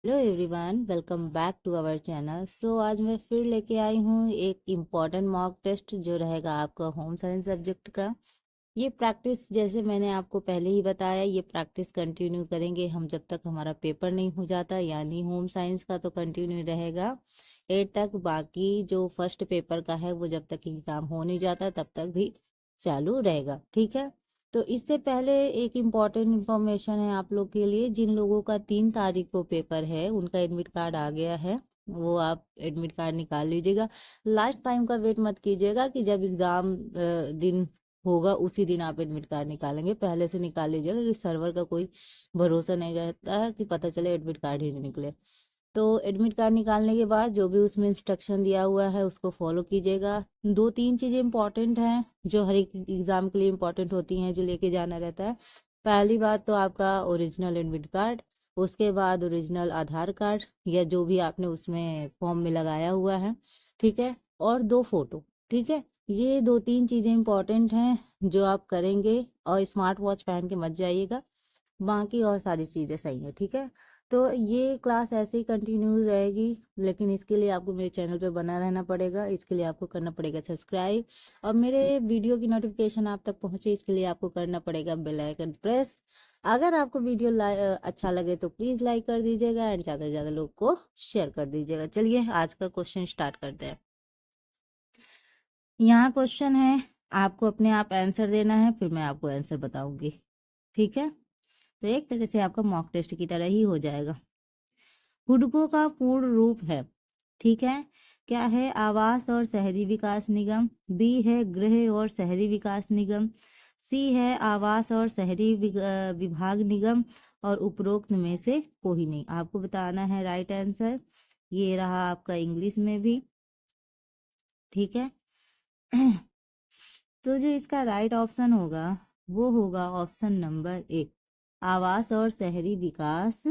Hello everyone, welcome back to our channel. आज मैं फिर लेके आई हूँ एक इम्पॉर्टेंट मॉक टेस्ट जो रहेगा आपका होम साइंस सब्जेक्ट का। ये प्रैक्टिस जैसे मैंने आपको पहले ही बताया, ये प्रैक्टिस कंटिन्यू करेंगे हम जब तक हमारा पेपर नहीं हो जाता, यानी होम साइंस का तो कंटिन्यू रहेगा 8 तक। बाकी जो फर्स्ट पेपर का है वो जब तक एग्ज़ाम हो नहीं जाता तब तक भी चालू रहेगा, ठीक है। तो इससे पहले एक इम्पॉर्टेंट इन्फॉर्मेशन है आप लोग के लिए। जिन लोगों का 3 तारीख को पेपर है उनका एडमिट कार्ड आ गया है, वो आप एडमिट कार्ड निकाल लीजिएगा। लास्ट टाइम का वेट मत कीजिएगा कि जब एग्ज़ाम दिन होगा उसी दिन आप एडमिट कार्ड निकालेंगे, पहले से निकाल लीजिएगा कि सर्वर का कोई भरोसा नहीं रहता है कि पता चले एडमिट कार्ड ही नहीं निकले। तो एडमिट कार्ड निकालने के बाद जो भी उसमें इंस्ट्रक्शन दिया हुआ है उसको फॉलो कीजिएगा। 2-3 चीज़ें इंपॉर्टेंट हैं जो हर एक एग्ज़ाम के लिए इंपॉर्टेंट होती हैं, जो लेके जाना रहता है। पहली बात तो आपका ओरिजिनल एडमिट कार्ड, उसके बाद ओरिजिनल आधार कार्ड या जो भी आपने उसमें फॉर्म में लगाया हुआ है, ठीक है, और 2 फोटो, ठीक है। ये 2-3 चीज़ें इंपॉर्टेंट हैं जो आप करेंगे, और स्मार्ट वॉच पहन के मत जाइएगा, बाकी और सारी चीज़ें सही हैं, ठीक है। तो ये क्लास ऐसे ही कंटिन्यू रहेगी, लेकिन इसके लिए आपको मेरे चैनल पे बना रहना पड़ेगा। इसके लिए आपको करना पड़ेगा सब्सक्राइब, और मेरे वीडियो की नोटिफिकेशन आप तक पहुंचे इसके लिए आपको करना पड़ेगा बेल आइकन प्रेस। अगर आपको वीडियो अच्छा लगे तो प्लीज़ लाइक कर दीजिएगा एंड ज़्यादा से ज़्यादा लोग को शेयर कर दीजिएगा। चलिए आज का क्वेश्चन स्टार्ट करते हैं। यहाँ क्वेश्चन है, आपको अपने आप आंसर देना है, फिर मैं आपको आंसर बताऊंगी, ठीक है। तो एक तरह से आपका मॉक टेस्ट की तरह ही हो जाएगा। हुडको का पूर्ण रूप है, ठीक है, क्या है? आवास और शहरी विकास निगम। बी है गृह और शहरी विकास निगम। सी है आवास और शहरी विभाग निगम। और उपरोक्त में से कोई नहीं। आपको बताना है राइट आंसर। ये रहा आपका इंग्लिश में भी, ठीक है। तो जो इसका राइट ऑप्शन होगा वो होगा ऑप्शन नंबर ए, आवास और शहरी विकास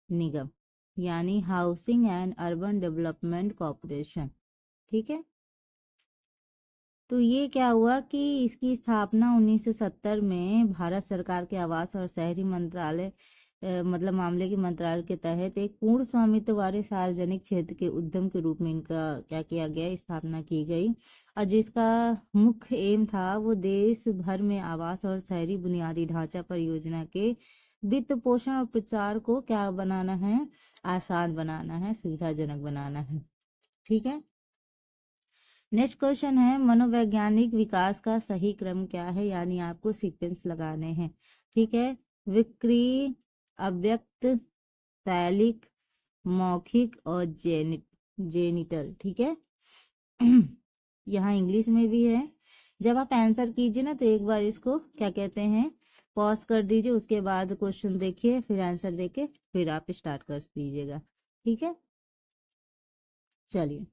निगम, यानी housing and urban development corporation, ठीक है। तो ये क्या हुआ कि इसकी स्थापना 1970 में भारत सरकार के आवास और शहरी मंत्रालय मतलब मामले के मंत्रालय के तहत एक पूर्ण स्वामित्व वाले सार्वजनिक क्षेत्र के उद्यम के रूप में इनका क्या किया गया, स्थापना की गई। और जिसका मुख्य एम था वो देश भर में आवास और शहरी बुनियादी ढांचा परियोजना के वित्त पोषण और प्रचार को क्या बनाना है, आसान बनाना है, सुविधाजनक बनाना है, ठीक है। नेक्स्ट क्वेश्चन है, मनोवैज्ञानिक विकास का सही क्रम क्या है, यानी आपको सीक्वेंस लगाने हैं, ठीक है। विक्रिय, अव्यक्त, फैलिक, मौखिक और जेनिटल, ठीक है। यहाँ इंग्लिश में भी है। जब आप आंसर कीजिए ना तो एक बार इसको क्या कहते हैं, पॉज कर दीजिए, उसके बाद क्वेश्चन देखिए, फिर आंसर देके फिर आप स्टार्ट कर दीजिएगा, ठीक है। चलिए,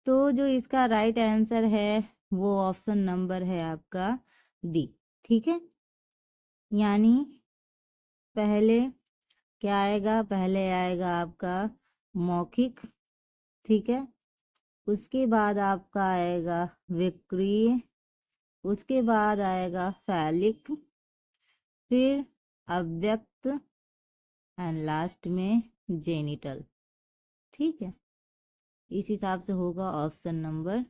तो जो इसका राइट आंसर है वो ऑप्शन नंबर है आपका डी, ठीक है। यानी पहले क्या आएगा, पहले आएगा आपका मौखिक, ठीक है। उसके बाद आपका आएगा विक्रिय, उसके बाद आएगा फैलिक, फिर अव्यक्त एंड लास्ट में जेनिटल, ठीक है। इस हिसाब से होगा option number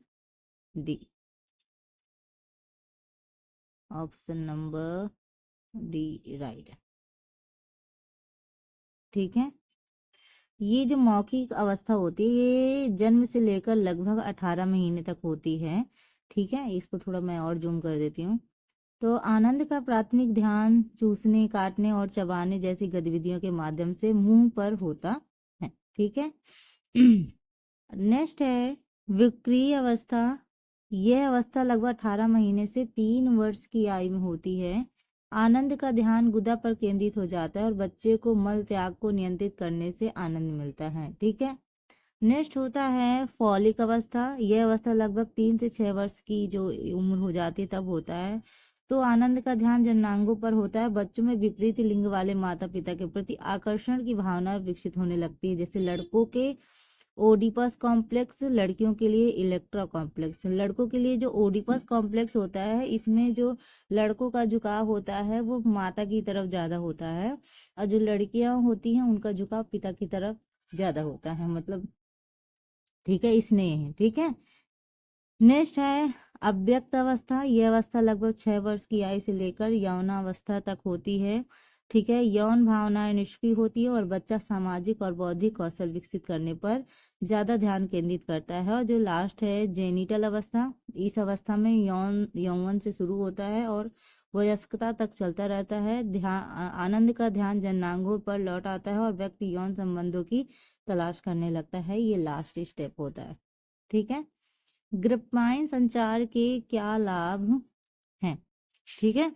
D, option number D right है, ठीक है। ये जो मौखिक अवस्था होती है ये जन्म से लेकर लगभग 18 महीने तक होती है, ठीक है। इसको थोड़ा मैं और जूम कर देती हूँ। तो आनंद का प्राथमिक ध्यान चूसने, काटने और चबाने जैसी गतिविधियों के माध्यम से मुंह पर होता है, ठीक है। नेक्स्ट है विक्रिय अवस्था। यह अवस्था लगभग 18 महीने से 3 वर्ष की आयु में होती है। आनंद का ध्यान गुदा पर केंद्रित हो जाता है और बच्चे को मल त्याग को नियंत्रित करने से आनंद मिलता है, ठीक है। नेक्स्ट होता है फॉलिक अवस्था। यह अवस्था लगभग 3 से 6 वर्ष की जो उम्र हो जाती है तब होता है। तो आनंद का ध्यान जननांगों पर होता है। बच्चों में विपरीत लिंग वाले माता पिता के प्रति आकर्षण की भावना विकसित होने लगती है, जैसे लड़कों के ओडिपस कॉम्प्लेक्स, लड़कियों के लिए इलेक्ट्रा कॉम्प्लेक्स। लड़कों के लिए जो ओडिपस कॉम्प्लेक्स होता है इसमें जो लड़कों का झुकाव होता है वो माता की तरफ ज़्यादा होता है, और जो लड़कियां होती हैं उनका झुकाव पिता की तरफ ज्यादा होता है, मतलब ठीक है, स्नेह है, ठीक है। नेक्स्ट है अव्यक्त अवस्था। यह अवस्था लगभग 6 वर्ष की आयु से लेकर यौनावस्था तक होती है, ठीक है। यौन भावनाएं निष्क्रिय होती है और बच्चा सामाजिक और बौद्धिक कौशल विकसित करने पर ज्यादा ध्यान केंद्रित करता है। और जो लास्ट है जेनिटल अवस्था, इस अवस्था में यौवन से शुरू होता है और वयस्कता तक चलता रहता है। आनंद का ध्यान जननांगों पर लौट आता है और व्यक्ति यौन संबंधों की तलाश करने लगता है। ये लास्ट स्टेप होता है, ठीक है। ग्रिपाइन संचार के क्या लाभ हैं, ठीक है।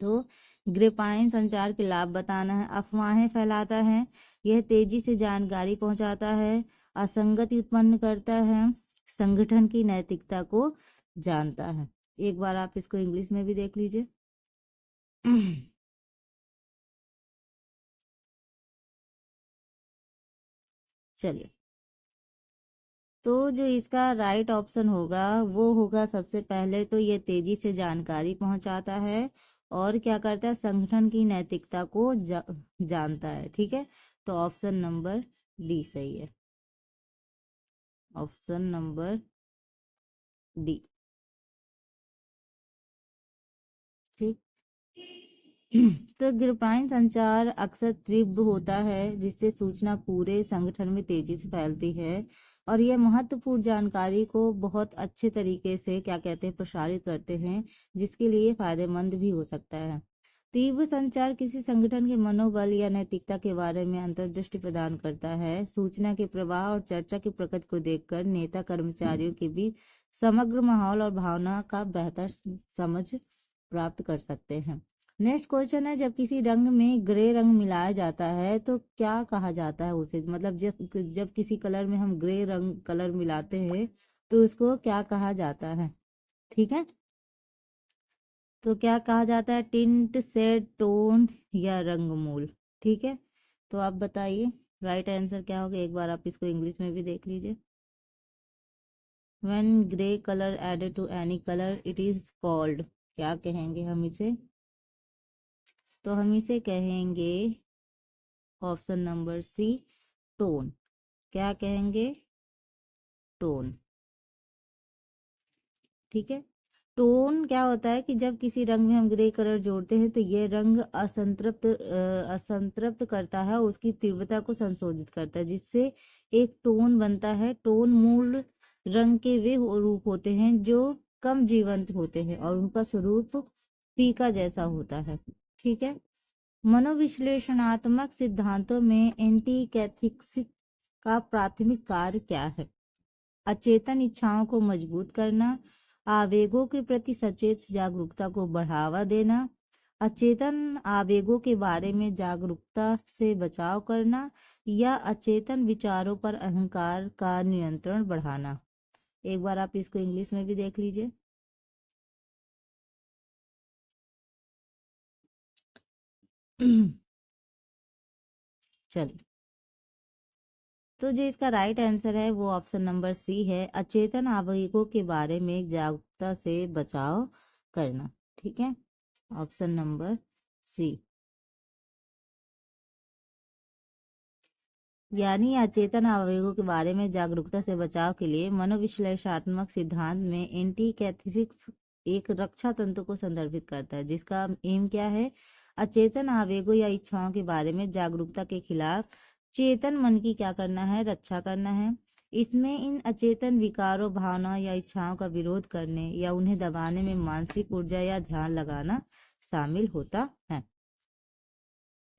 तो ग्रिपाइन संचार के लाभ बताना है। अफवाहें फैलाता है, यह तेजी से जानकारी पहुंचाता है, असंगति उत्पन्न करता है, संगठन की नैतिकता को जानता है। एक बार आप इसको इंग्लिश में भी देख लीजिए। चलिए, तो जो इसका राइट ऑप्शन होगा वो होगा, सबसे पहले तो ये तेजी से जानकारी पहुंचाता है और क्या करता है, संगठन की नैतिकता को जानता है, ठीक है। तो ऑप्शन नंबर डी सही है, ऑप्शन नंबर डी, ठीक। तो ग्रुपाइन संचार अक्सर तीव्र होता है, जिससे सूचना पूरे संगठन में तेजी से फैलती है और यह महत्वपूर्ण जानकारी को बहुत अच्छे तरीके से क्या कहते हैं प्रसारित करते हैं, जिसके लिए फायदेमंद भी हो सकता है। तीव्र संचार किसी संगठन के मनोबल या नैतिकता के बारे में अंतर्दृष्टि प्रदान करता है। सूचना के प्रवाह और चर्चा की प्रकृति को देखकर नेता कर्मचारियों के बीच समग्र माहौल और भावना का बेहतर समझ प्राप्त कर सकते हैं। नेक्स्ट क्वेश्चन है, जब किसी रंग में ग्रे रंग मिलाया जाता है तो क्या कहा जाता है उसे, मतलब जब जब किसी कलर में हम ग्रे रंग कलर मिलाते हैं तो उसको क्या कहा जाता है, ठीक है। तो क्या कहा जाता है, टिंट, शेड, टोन या रंग मूल, ठीक है। तो आप बताइए राइट आंसर क्या होगा, एक बार आप इसको इंग्लिश में भी देख लीजिए। When grey colour added to any colour it is called, क्या कहेंगे हम इसे, तो हम इसे कहेंगे ऑप्शन नंबर सी, टोन। क्या कहेंगे, टोन, ठीक है। टोन क्या होता है कि जब किसी रंग में हम ग्रे कलर जोड़ते हैं तो यह रंग असंतृप्त करता है, उसकी तीव्रता को संशोधित करता है, जिससे एक टोन बनता है। टोन मूल रंग के वे रूप होते हैं जो कम जीवंत होते हैं और उनका स्वरूप फीका जैसा होता है, ठीक है। मनोविश्लेषणात्मक सिद्धांतों में एंटी कैथेसिस का प्राथमिक कार्य क्या है, अचेतन इच्छाओं को मजबूत करना, आवेगों के प्रति सचेत जागरूकता को बढ़ावा देना, अचेतन आवेगों के बारे में जागरूकता से बचाव करना, या अचेतन विचारों पर अहंकार का नियंत्रण बढ़ाना। एक बार आप इसको इंग्लिश में भी देख लीजिए। चलिए, तो जो इसका राइट आंसर है वो ऑप्शन नंबर सी है, अचेतन आवेगों के बारे में जागरूकता से बचाव करना, ठीक है। ऑप्शन नंबर सी, यानी अचेतन आवेगों के बारे में जागरूकता से बचाव के लिए मनोविश्लेषणात्मक सिद्धांत में एंटी कैथेसिस एक रक्षा तंत्र को संदर्भित करता है, जिसका एम क्या है, अचेतन आवेगों या इच्छाओं के बारे में जागरूकता के खिलाफ चेतन मन की क्या करना है, रक्षा करना है। इसमें इन अचेतन विकारों, भावना या इच्छाओं का विरोध करने या उन्हें दबाने में मानसिक ऊर्जा या ध्यान लगाना शामिल होता है।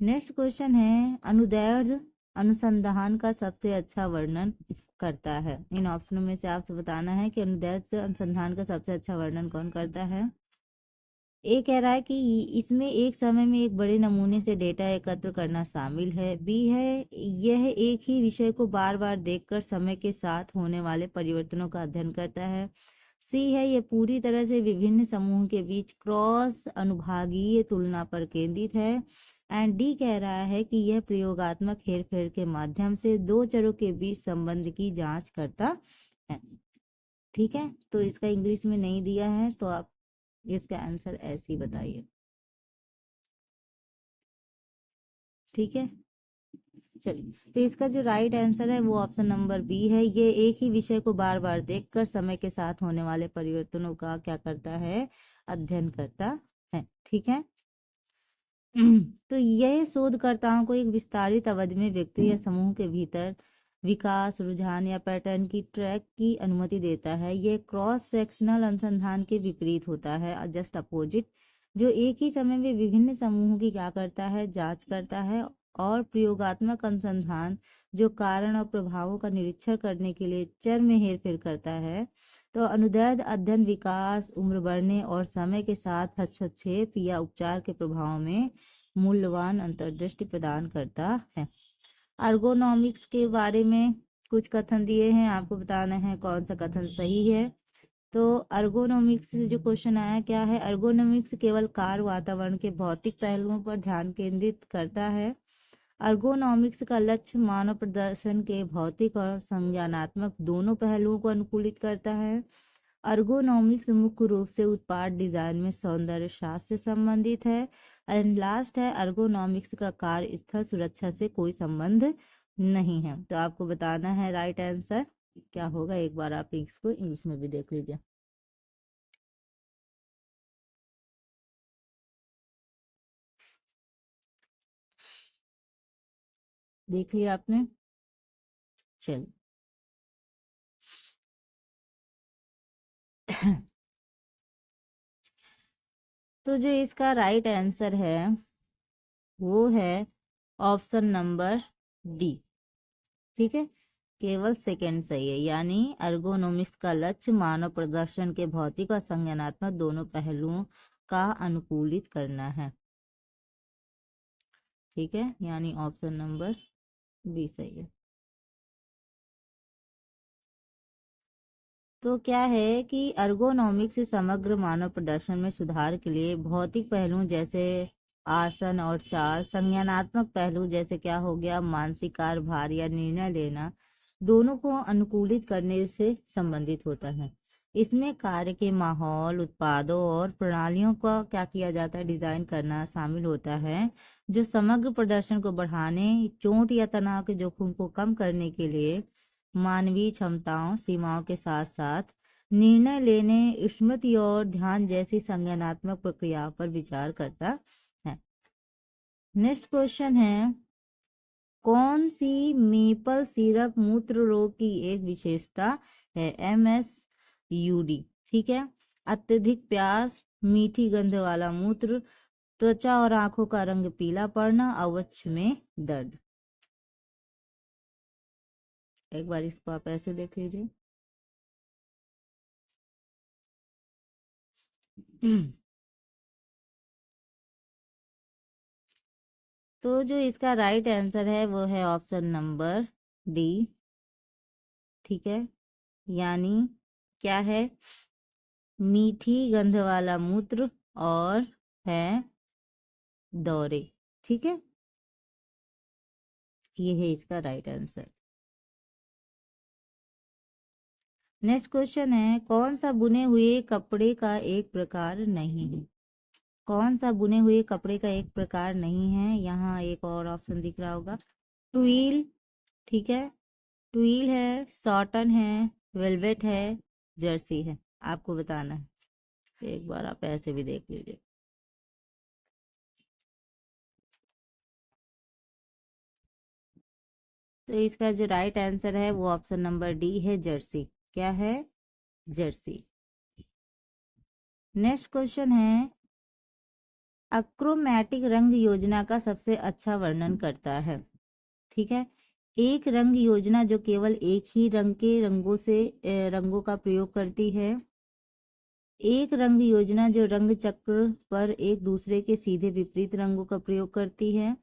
नेक्स्ट क्वेश्चन है, अनुदैर्ध्य अनुसंधान का सबसे अच्छा वर्णन करता है। इन ऑप्शनों में से आपसे बताना है कि अनुदैर्ध्य अनुसंधान का सबसे अच्छा वर्णन कौन करता है। ए कह रहा है कि इसमें एक समय में एक बड़े नमूने से डेटा एकत्र करना शामिल है। बी है यह एक ही विषय को बार बार देखकर समय के साथ होने वाले परिवर्तनों का अध्ययन करता है। सी है यह पूरी तरह से विभिन्न समूह के बीच क्रॉस अनुभागीय तुलना पर केंद्रित है। एंड डी कह रहा है कि यह प्रयोगात्मक हेरफेर के माध्यम से दो चरों के बीच संबंध की जांच करता है, ठीक है। तो इसका इंग्लिश में नहीं दिया है, तो आप इसका आंसर ऐसे ही बताइए, ठीक है। चलिए, तो इसका जो राइट आंसर है वो ऑप्शन नंबर बी है। ये एक ही विषय को बार बार देखकर समय के साथ होने वाले परिवर्तनों का क्या करता है, अध्ययन करता है। ठीक है। तो यह शोधकर्ताओं को एक विस्तारित अवधि में व्यक्ति या समूह के भीतर विकास, रुझान या पैटर्न की ट्रैक की अनुमति देता है। यह क्रॉस सेक्शनल अनुसंधान के विपरीत होता है, जस्ट अपोजिट, जो एक ही समय में विभिन्न समूहों की क्या करता है, जांच करता है। और प्रयोगात्मक अनुसंधान जो कारण और प्रभावों का निरीक्षण करने के लिए चर में हेरफेर करता है। तो अनुदैर्ध्य अध्ययन विकास, उम्र बढ़ने और समय के साथ हस्तक्षेप या उपचार के प्रभाव में मूल्यवान अंतर्दृष्टि प्रदान करता है। अर्गोनॉमिक्स के बारे में कुछ कथन दिए हैं, आपको बताना है कौन सा कथन सही है। तो अर्गोनॉमिक्स से जो क्वेश्चन आया क्या है, अर्गोनॉमिक्स केवल कार्य वातावरण के भौतिक पहलुओं पर ध्यान केंद्रित करता है। अर्गोनॉमिक्स का लक्ष्य मानव प्रदर्शन के भौतिक और संज्ञानात्मक दोनों पहलुओं को अनुकूलित करता है। अर्गोनॉमिक्स मुख्य रूप से उत्पाद डिजाइन में सौंदर्य शास्त्र से संबंधित है। एंड लास्ट है, अर्गोनॉमिक्स का कार्य स्थल सुरक्षा से कोई संबंध नहीं है। तो आपको बताना है राइट आंसर क्या होगा। एक बार आप इसको इंग्लिश में भी देख लीजिए। देख लिया आपने। चल तो जो इसका राइट आंसर है वो है ऑप्शन नंबर डी। ठीक है, केवल सेकंड सही है। यानी अर्गोनोमिक्स का लक्ष्य मानव प्रदर्शन के भौतिक और संज्ञानात्मक दोनों पहलुओं का अनुकूलित करना है। ठीक है, यानी ऑप्शन नंबर बी सही है। तो क्या है कि अर्गोनॉमिक्स समग्र मानव प्रदर्शन में सुधार के लिए भौतिक पहलुओं जैसे आसन और चाल, संज्ञानात्मक पहलू जैसे क्या हो गया, मानसिक कार्यभार या निर्णय लेना, दोनों को अनुकूलित करने से संबंधित होता है। इसमें कार्य के माहौल, उत्पादों और प्रणालियों का क्या किया जाता है, डिजाइन करना शामिल होता है, जो समग्र प्रदर्शन को बढ़ाने, चोट या तनाव के जोखिम को कम करने के लिए मानवीय क्षमताओं, सीमाओं के साथ साथ निर्णय लेने, स्मृति और ध्यान जैसी संज्ञानात्मक प्रक्रियाओं पर विचार करता है। नेक्स्ट क्वेश्चन है, कौन सी मेपल सिरप मूत्र रोग की एक विशेषता है, MSUD। ठीक है, अत्यधिक प्यास, मीठी गंध वाला मूत्र, त्वचा और आंखों का रंग पीला पड़ना, अवच में दर्द। एक बार इसको आप ऐसे देख लीजिए। तो जो इसका राइट आंसर है वो है ऑप्शन नंबर डी। ठीक है, यानी क्या है, मीठी गंध वाला मूत्र और है दौरे। ठीक है, ये है इसका राइट आंसर। नेक्स्ट क्वेश्चन है, कौन सा बुने हुए कपड़े का एक प्रकार नहीं है। कौन सा बुने हुए कपड़े का एक प्रकार नहीं है, यहाँ एक और ऑप्शन दिख रहा होगा, ट्विल। ठीक है, ट्विल है, सॉटन है, वेलवेट है, जर्सी है। आपको बताना है, एक बार आप ऐसे भी देख लीजिए। तो इसका जो राइट आंसर है वो ऑप्शन नंबर डी है, जर्सी। क्या है, जर्सी। नेक्स्ट क्वेश्चन है, अक्रोमैटिक रंग योजना का सबसे अच्छा वर्णन करता है। ठीक है, एक रंग योजना जो केवल एक ही रंग के रंगों का प्रयोग करती है। एक रंग योजना जो रंग चक्र पर एक दूसरे के सीधे विपरीत रंगों का प्रयोग करती है।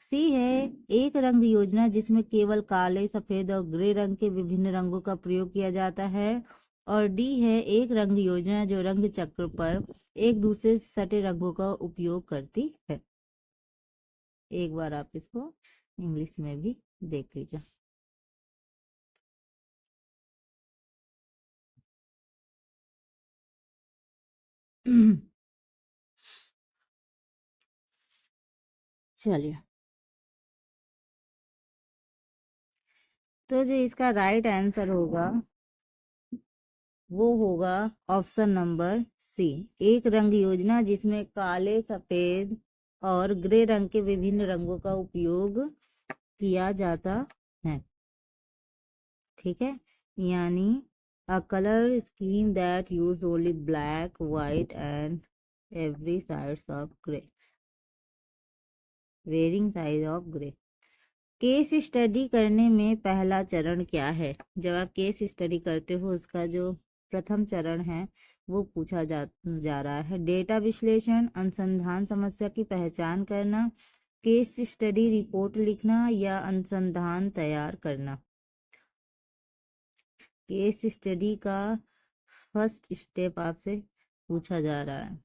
सी है, एक रंग योजना जिसमें केवल काले, सफेद और ग्रे रंग के विभिन्न रंगों का प्रयोग किया जाता है। और डी है, एक रंग योजना जो रंग चक्र पर एक दूसरे से सटे रंगों का उपयोग करती है। एक बार आप इसको इंग्लिश में भी देख लीजिए। चलिए, तो जो इसका राइट आंसर होगा वो होगा ऑप्शन नंबर सी, एक रंग योजना जिसमें काले, सफेद और ग्रे रंग के विभिन्न रंगों का उपयोग किया जाता है। ठीक है, यानी a colour scheme that use only black, white and every sides of grey, varying side of grey. Case study करने में पहला चरण क्या है? जब आप केस स्टडी करते हो उसका जो प्रथम चरण है वो पूछा जा रहा है। डेटा विश्लेषण, अनुसंधान समस्या की पहचान करना, केस स्टडी रिपोर्ट लिखना या अनुसंधान तैयार करना। केस स्टडी का फर्स्ट स्टेप आपसे पूछा जा रहा है।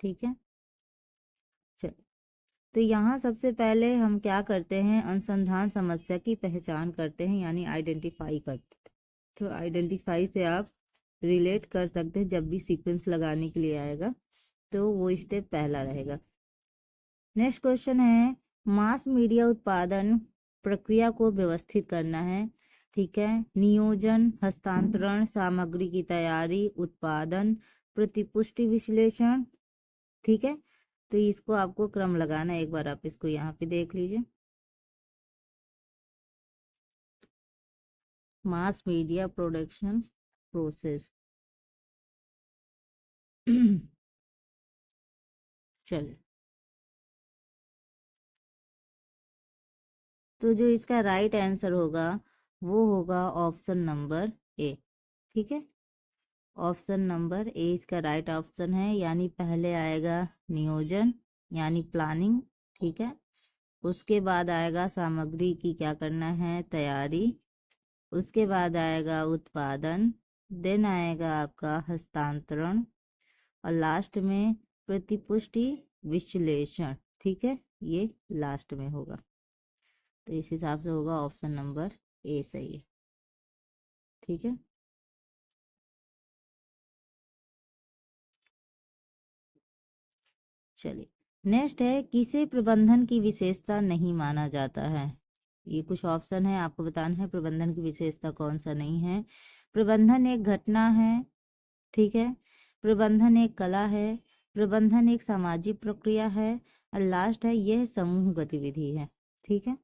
ठीक है, चल, तो यहाँ सबसे पहले हम क्या करते हैं, अनुसंधान समस्या की पहचान करते हैं, यानी आइडेंटिफाई करते हैं। तो आइडेंटिफाई से आप रिलेट कर सकते हैं, जब भी सीक्वेंस लगाने के लिए आएगा तो वो स्टेप पहला रहेगा। नेक्स्ट क्वेश्चन है, मास मीडिया उत्पादन प्रक्रिया को व्यवस्थित करना है। ठीक है, नियोजन, हस्तांतरण, सामग्री की तैयारी, उत्पादन, प्रतिपुष्टि विश्लेषण। ठीक है, तो इसको आपको क्रम लगाना है। एक बार आप इसको यहाँ पे देख लीजिए, मास मीडिया प्रोडक्शन प्रोसेस। चलिए, तो जो इसका राइट आंसर होगा वो होगा ऑप्शन नंबर ए। ठीक है, ऑप्शन नंबर ए इसका राइट ऑप्शन है, यानी पहले आएगा नियोजन यानी प्लानिंग। ठीक है, उसके बाद आएगा सामग्री की क्या करना है, तैयारी। उसके बाद आएगा उत्पादन, देन आएगा आपका हस्तांतरण, और लास्ट में प्रतिपुष्टि विश्लेषण। ठीक है, ये लास्ट में होगा, तो इस हिसाब से होगा ऑप्शन नंबर ए सही है। ठीक है, चलिए, नेक्स्ट है, किसे प्रबंधन की विशेषता नहीं माना जाता है? ये कुछ ऑप्शन है, आपको बताना है प्रबंधन की विशेषता कौन सा नहीं है। प्रबंधन एक घटना है। ठीक है, प्रबंधन एक कला है, प्रबंधन एक सामाजिक प्रक्रिया है, और लास्ट है यह समूह गतिविधि है। ठीक है,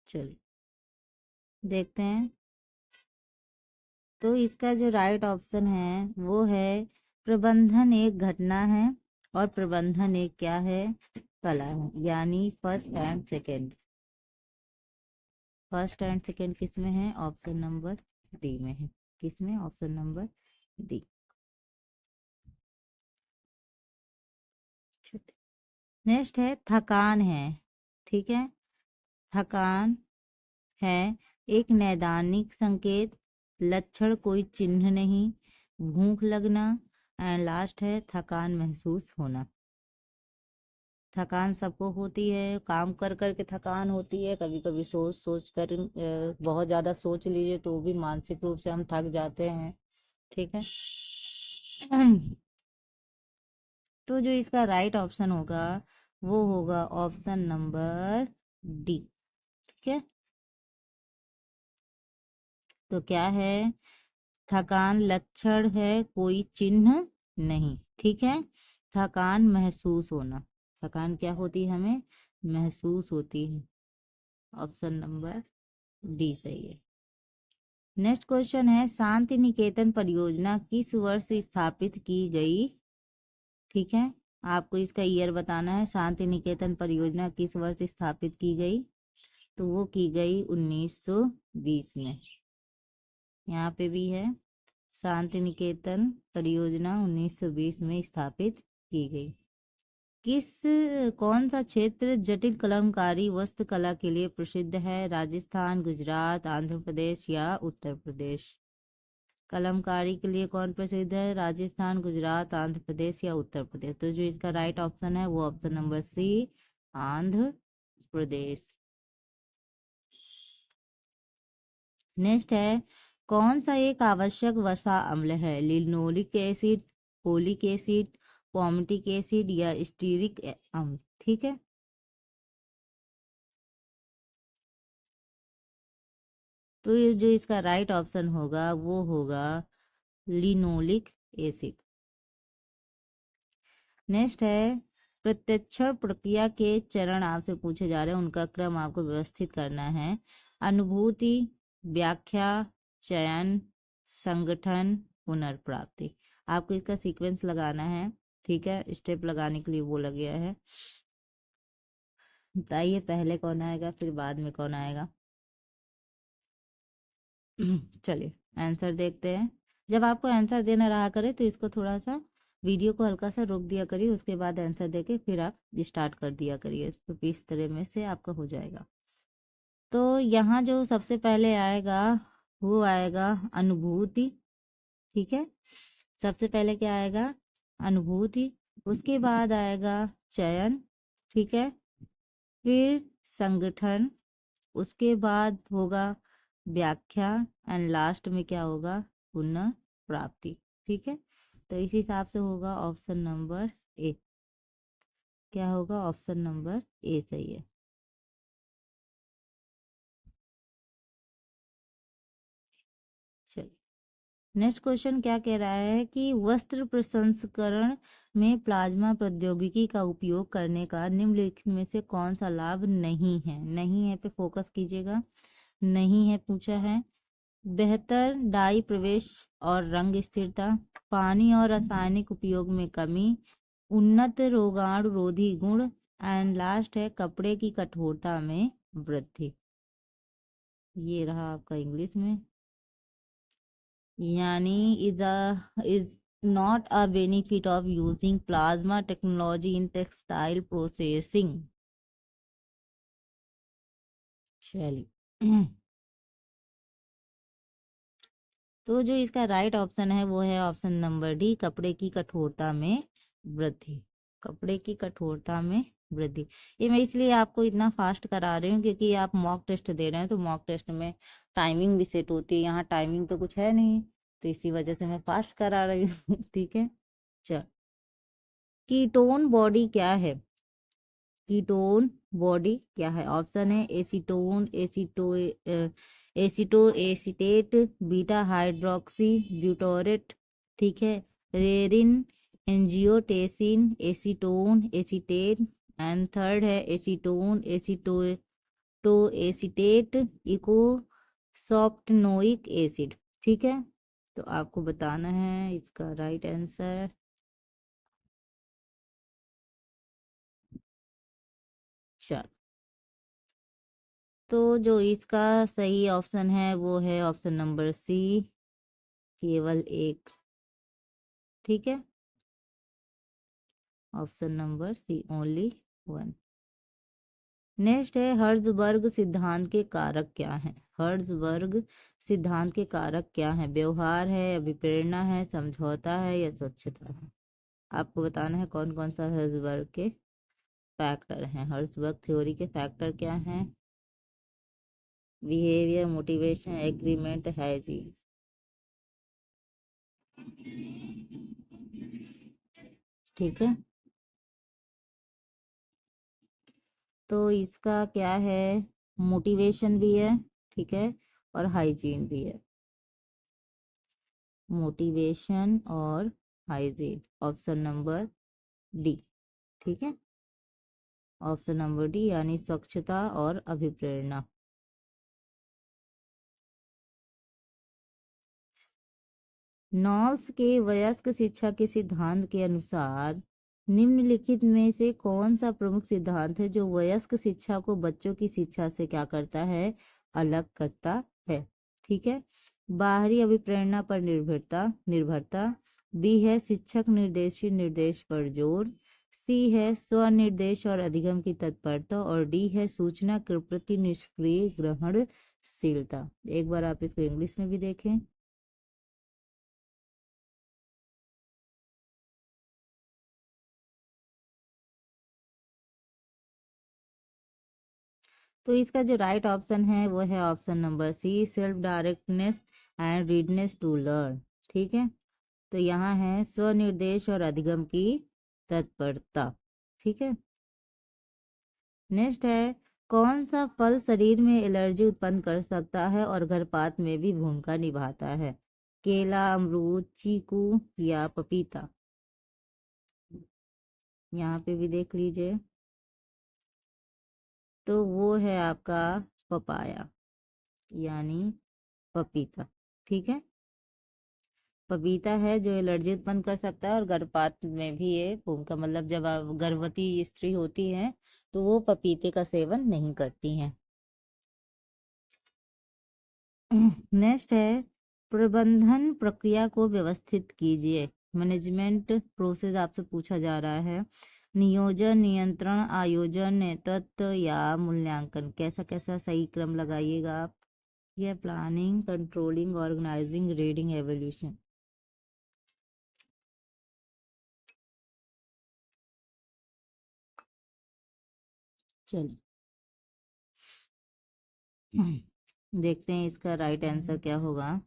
चलिए देखते हैं। तो इसका जो राइट ऑप्शन है वो है प्रबंधन एक घटना है और प्रबंधन एक क्या है, कला है, यानी first and second. First and second किस में है, ऑप्शन नंबर डी में है। किस में, ऑप्शन नंबर डी। नेक्स्ट है थकान है। ठीक है, थकान है एक नैदानिक संकेत, लक्षण कोई चिन्ह नहीं, भूख लगना, एंड लास्ट है थकान महसूस होना। थकान सबको होती है, काम कर कर के थकान होती है, कभी कभी सोच सोच कर बहुत ज़्यादा सोच लीजिए तो भी मानसिक रूप से हम थक जाते हैं। ठीक है, तो जो इसका राइट ऑप्शन होगा वो होगा ऑप्शन नंबर डी। ठीक है, तो क्या है, थकान लक्षण है कोई चिन्ह नहीं। ठीक है, थकान महसूस होना, थकान क्या होती है, हमें महसूस होती है। ऑप्शन नंबर डी सही है। नेक्स्ट क्वेश्चन है, शांति निकेतन परियोजना किस वर्ष स्थापित की गई? ठीक है, आपको इसका ईयर बताना है, शांति निकेतन परियोजना किस वर्ष स्थापित की गई? तो वो की गई 1920 में। यहाँ पे भी है, शांति निकेतन परियोजना 1920 में स्थापित की गई। किस कौन सा क्षेत्र जटिल कलमकारी वस्तुकला के लिए प्रसिद्ध है? राजस्थान, गुजरात, आंध्र प्रदेश या उत्तर प्रदेश? कलमकारी के लिए कौन प्रसिद्ध है? राजस्थान, गुजरात, आंध्र प्रदेश या उत्तर प्रदेश? तो जो इसका राइट ऑप्शन है वो option number C, Andhra Pradesh. Next है, कौन सा एक आवश्यक वसा अम्ल है? Linoleic acid, folic acid, palmitic acid या स्टीरिक अम्ल? ठीक है, तो ये जो इसका राइट ऑप्शन होगा वो होगा लिनोलिक एसिड। नेक्स्ट है, प्रत्यक्षण प्रक्रिया के चरण आपसे पूछे जा रहे हैं, उनका क्रम आपको व्यवस्थित करना है। अनुभूति, व्याख्या, चयन, संगठन, पुनर्प्राप्ति। आपको इसका सीक्वेंस लगाना है, ठीक है, स्टेप लगाने के लिए बोला गया है। बताइए पहले कौन आएगा फिर बाद में कौन आएगा। चलिए आंसर देखते हैं। जब आपको आंसर देना रहा करे तो इसको थोड़ा सा वीडियो को हल्का सा रोक दिया करिए, उसके बाद आंसर देके फिर आप स्टार्ट कर दिया करिए, तो इस तरह में से आपका हो जाएगा। तो यहाँ जो सबसे पहले आएगा वो आएगा अनुभूति, ठीक है, सबसे पहले क्या आएगा? अनुभूति। उसके बाद आएगा चयन, ठीक है, फिर संगठन, उसके बाद होगा व्याख्या, एंड लास्ट में क्या होगा? पुनः प्राप्ति। ठीक है, तो इस हिसाब से होगा ऑप्शन नंबर ए। क्या होगा? ऑप्शन नंबर ए सही है। चलिए नेक्स्ट क्वेश्चन क्या कह रहा है कि वस्त्र प्रसंस्करण में प्लाज्मा प्रौद्योगिकी का उपयोग करने का निम्नलिखित में से कौन सा लाभ नहीं है? नहीं है पे फोकस कीजिएगा, नहीं है पूछा है। बेहतर डाई प्रवेश और रंग स्थिरता, पानी और रासायनिक उपयोग में कमी, उन्नत रोगाणुरोधी गुण, एंड लास्ट है कपड़े की कठोरता में वृद्धि। ये रहा आपका इंग्लिश में, यानी is not a benefit of using plasma technology in textile processing. चलिए तो जो इसका राइट ऑप्शन है वो है ऑप्शन नंबर डी, कपड़े की कठोरता में वृद्धि। कपड़े की कठोरता में वृद्धि। ये मैं इसलिए आपको इतना फास्ट करा रही हूँ क्योंकि आप मॉक टेस्ट दे रहे हैं, तो मॉक टेस्ट में टाइमिंग भी सेट होती है, यहाँ टाइमिंग तो कुछ है नहीं, तो इसी वजह से मैं फास्ट करा रही हूँ। ठीक है, चल, कीटोन बॉडी क्या है? कीटोन बॉडी क्या है? ऑप्शन है acetone, aceto acetate, beta hydroxy butyrate, ठीक है, renin, angiotensin, acetone acetate, and third है acetone aceto acetate, eicosapentaenoic acid. ठीक है, तो आपको बताना है इसका राइट आंसर। चल, तो जो इसका सही ऑप्शन है वो है ऑप्शन नंबर सी, केवल एक। ठीक है, option number C, only one. Next है हर्ट्जबर्ग सिद्धांत के कारक क्या हैं? हर्ट्जबर्ग सिद्धांत के कारक क्या हैं? व्यवहार है, अभिप्रेरणा है, समझौता है या स्वच्छता है? आपको बताना है कौन कौन सा हर्ट्जबर्ग के फैक्टर हैं। हर्ट्जबर्ग थ्योरी के फैक्टर क्या हैं? बिहेवियर, मोटिवेशन, एग्रीमेंट, है जी। ठीक है, तो इसका क्या है? मोटिवेशन भी है, ठीक है, और हाइजीन भी है। मोटिवेशन और हाइजीन, ऑप्शन नंबर डी। ठीक है, ऑप्शन नंबर डी यानी स्वच्छता और अभिप्रेरणा। नॉल्स के वयस्क शिक्षा के सिद्धांत के अनुसार निम्नलिखित में से कौन सा प्रमुख सिद्धांत है जो वयस्क शिक्षा को बच्चों की शिक्षा से क्या करता है? अलग करता है। ठीक है, बाहरी अभिप्रेरणा पर निर्भरता निर्भरता, बी है शिक्षक निर्देशित निर्देश पर जोर, सी है स्वनिर्देश और अधिगम की तत्परता, और डी है सूचना के प्रति निष्क्रिय ग्रहणशीलता। एक बार आप इसको इंग्लिश में भी देखें। तो इसका जो राइट ऑप्शन है वो है option number C, self directedness and readiness to learn. ठीक है, तो यहाँ है स्वनिर्देश और अधिगम की तत्परता। ठीक है, नेक्स्ट है कौन सा फल शरीर में एलर्जी उत्पन्न कर सकता है और गर्भपात में भी भूमिका निभाता है? केला, अमरूद, चीकू या पपीता? यहाँ पे भी देख लीजिए, तो वो है आपका पपाया यानी पपीता। ठीक है, पपीता है जो एलर्जी उत्पन्न कर सकता है और गर्भपात में भी ये भूमिका, मतलब जब आप गर्भवती स्त्री होती है तो वो पपीते का सेवन नहीं करती हैं। नेक्स्ट है प्रबंधन प्रक्रिया को व्यवस्थित कीजिए। मैनेजमेंट प्रोसेस आपसे पूछा जा रहा है। नियोजन, नियंत्रण, आयोजन, नेतृत्व या मूल्यांकन, कैसा कैसा सही क्रम लगाइएगा आप। यह planning, controlling, organising, reading, evolution. चलिए देखते हैं इसका राइट आंसर क्या होगा।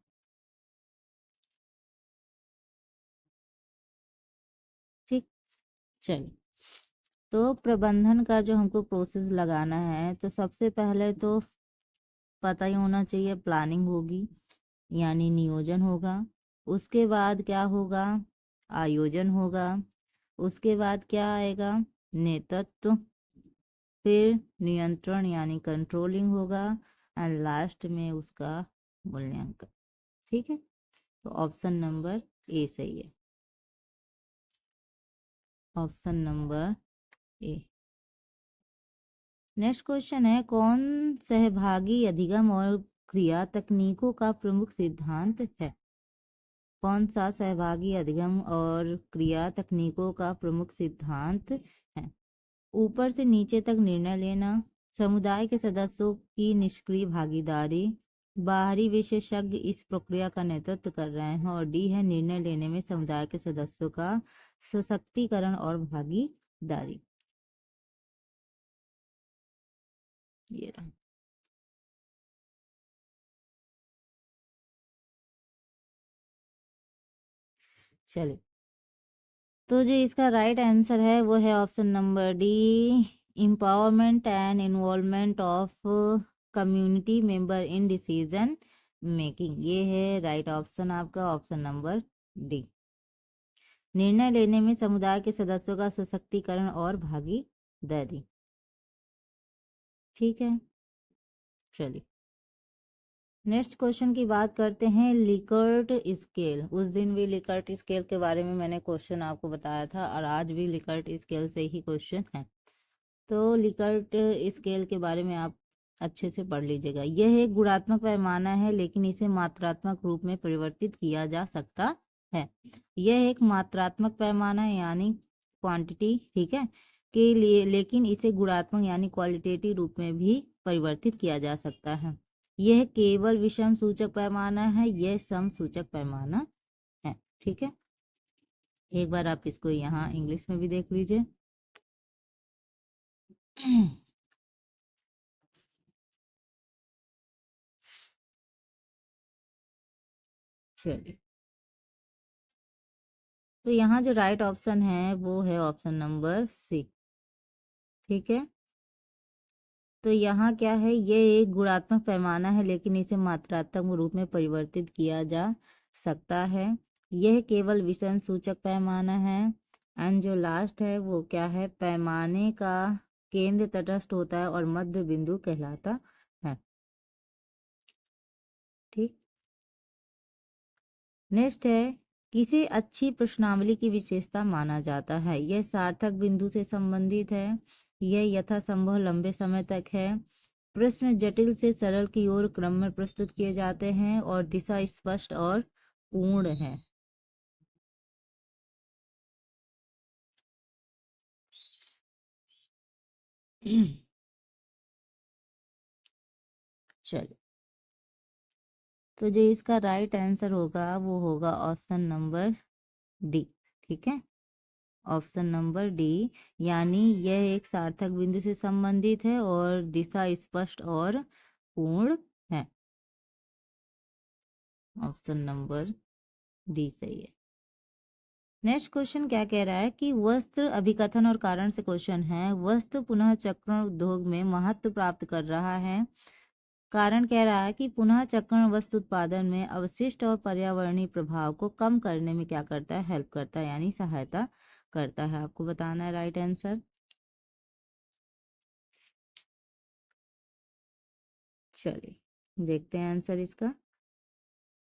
ठीक, चलिए, तो प्रबंधन का जो हमको प्रोसेस लगाना है तो सबसे पहले तो पता ही होना चाहिए, प्लानिंग होगी यानी नियोजन होगा। उसके बाद क्या होगा? आयोजन होगा। उसके बाद क्या आएगा? नेतृत्व। फिर नियंत्रण यानी कंट्रोलिंग होगा एंड लास्ट में उसका मूल्यांकन। ठीक है, तो ऑप्शन नंबर ए सही है। Option number A. Next question है कौन सहभागी अधिगम और क्रिया तकनीकों का प्रमुख सिद्धांत है? कौन सा सहभागी अधिगम और क्रिया तकनीकों का प्रमुख सिद्धांत है? ऊपर से नीचे तक निर्णय लेना, समुदाय के सदस्यों की निष्क्रिय भागीदारी, बाहरी विशेषज्ञ इस प्रक्रिया का नेतृत्व कर रहे हैं, और डी है निर्णय लेने में समुदाय के सदस्यों का सशक्तिकरण और भागीदारी। ये रहा। चलिए, तो जो इसका राइट आंसर है वो है option number D, empowerment and involvement of community member in decision making. ये है राइट ऑप्शन आपका, ऑप्शन नंबर डी। निर्णय लेने में समुदाय के सदस्यों का सशक्तिकरण और भागीदारी। ठीक है, चलिए नेक्स्ट क्वेश्चन की बात करते हैं। Likert scale. उस दिन भी लिकर्ट स्केल के बारे में मैंने क्वेश्चन आपको बताया था और आज भी लिकर्ट स्केल से ही क्वेश्चन है। तो लिकर्ट स्केल के बारे में आप अच्छे से पढ़ लीजिएगा। यह एक गुणात्मक पैमाना है लेकिन इसे मात्रात्मक रूप में परिवर्तित किया जा सकता है। यह एक मात्रात्मक पैमाना है यानी क्वांटिटी, ठीक है, के लिए, लेकिन इसे गुणात्मक यानी क्वालिटेटिव रूप में भी परिवर्तित किया जा सकता है। यह केवल विषम सूचक पैमाना है, यह सम सूचक पैमाना है। ठीक है, एक बार आप इसको यहाँ इंग्लिश में भी देख लीजिए। चलिए, तो यहाँ जो राइट ऑप्शन है वो है ऑप्शन नंबर सी। ठीक है, तो यहाँ क्या है, ये एक गुणात्मक पैमाना है लेकिन इसे मात्रात्मक रूप में परिवर्तित किया जा सकता है। यह केवल विषम सूचक पैमाना है। एंड जो लास्ट है वो क्या है, पैमाने का केंद्र तटस्थ होता है और मध्य बिंदु कहलाता है। ठीक, नेक्स्ट है किसे अच्छी प्रश्नावली की विशेषता माना जाता है? यह सार्थक बिंदु से संबंधित है, यह यथासंभव लंबे समय तक है, प्रश्न जटिल से सरल की ओर क्रम में प्रस्तुत किए जाते हैं, और दिशा स्पष्ट और पूर्ण है। चलिए, तो जो इसका राइट आंसर होगा वो होगा ऑप्शन नंबर डी। ठीक है, ऑप्शन नंबर डी, यानी यह एक सार्थक बिंदु से संबंधित है और दिशा स्पष्ट और पूर्ण है। ऑप्शन नंबर डी सही है। नेक्स्ट क्वेश्चन क्या कह रहा है कि वस्त्र अभिकथन और कारण से क्वेश्चन है। वस्त्र पुनः चक्रण उद्योग में महत्व प्राप्त कर रहा है। कारण कह रहा है कि पुनः चक्रण वस्त्र उत्पादन में अवशिष्ट और पर्यावरणीय प्रभाव को कम करने में क्या करता है, हेल्प करता है, यानी सहायता करता है। आपको बताना है राइट आंसर। चलिए देखते हैं आंसर इसका।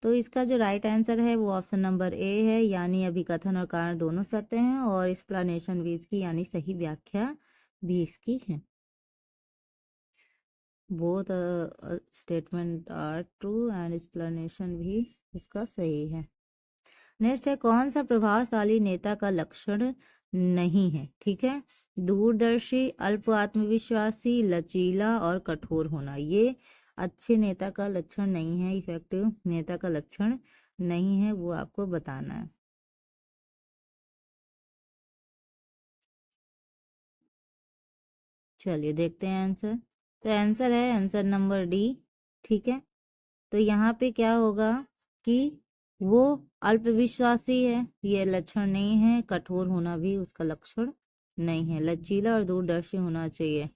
तो इसका जो राइट आंसर है वो ऑप्शन नंबर ए है, यानी अभिकथन और कारण दोनों सत्य हैं और एक्सप्लेनेशन भी इसकी यानी सही व्याख्या भी इसकी है। Both statement are true and explanation भी इसका सही है। नेक्स्ट है, कौन सा प्रभावशाली नेता का लक्षण नहीं है? ठीक है, दूरदर्शी, अल्प आत्मविश्वासी, लचीला और कठोर होना। ये अच्छे नेता का लक्षण नहीं है, इफेक्टिव नेता का लक्षण नहीं है, वो आपको बताना है। चलिए देखते हैं आंसर। तो आंसर है आंसर नंबर डी। ठीक है, तो यहाँ पे क्या होगा कि वो अल्पविश्वासी है, ये लक्षण नहीं है। कठोर होना भी उसका लक्षण नहीं है। लचीला और दूरदर्शी होना चाहिए।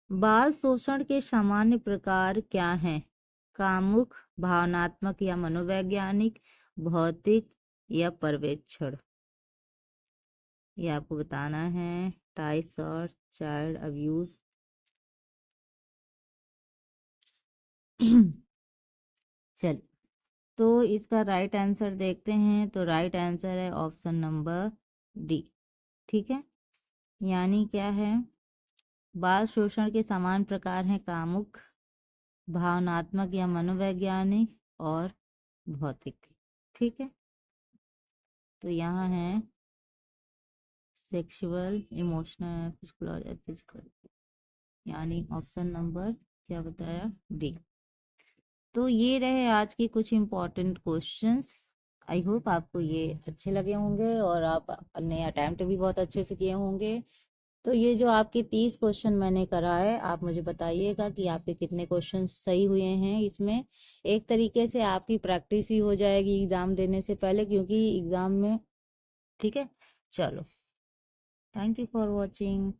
बाल शोषण के सामान्य प्रकार क्या हैं? कामुक, भावनात्मक या मनोवैज्ञानिक, भौतिक या पर्यवेक्षण। ये आपको बताना है। टाइप्स और चाइल्ड अब्यूज। चलिए, तो इसका राइट आंसर देखते हैं। तो राइट आंसर है ऑप्शन नंबर डी। ठीक है, यानी क्या है, बाल शोषण के समान प्रकार हैं कामुक, भावनात्मक या मनोवैज्ञानिक और भौतिक। ठीक है, तो यहाँ है सेक्सुअल, इमोशनल, फिजिकल और फिजिकल, यानी ऑप्शन नंबर क्या बताया, डी। तो ये रहे आज के कुछ इम्पोर्टेंट क्वेश्चंस। आई होप आपको ये अच्छे लगे होंगे और आप अपने अटेम्प्ट भी बहुत अच्छे से किए होंगे। तो ये जो आपके 30 क्वेश्चन मैंने करा है, आप मुझे बताइएगा कि आपके कितने क्वेश्चन सही हुए हैं इसमें। एक तरीके से आपकी प्रैक्टिस ही हो जाएगी एग्ज़ाम देने से पहले, क्योंकि एग्ज़ाम में। ठीक है, चलो, थैंक यू फॉर वॉचिंग।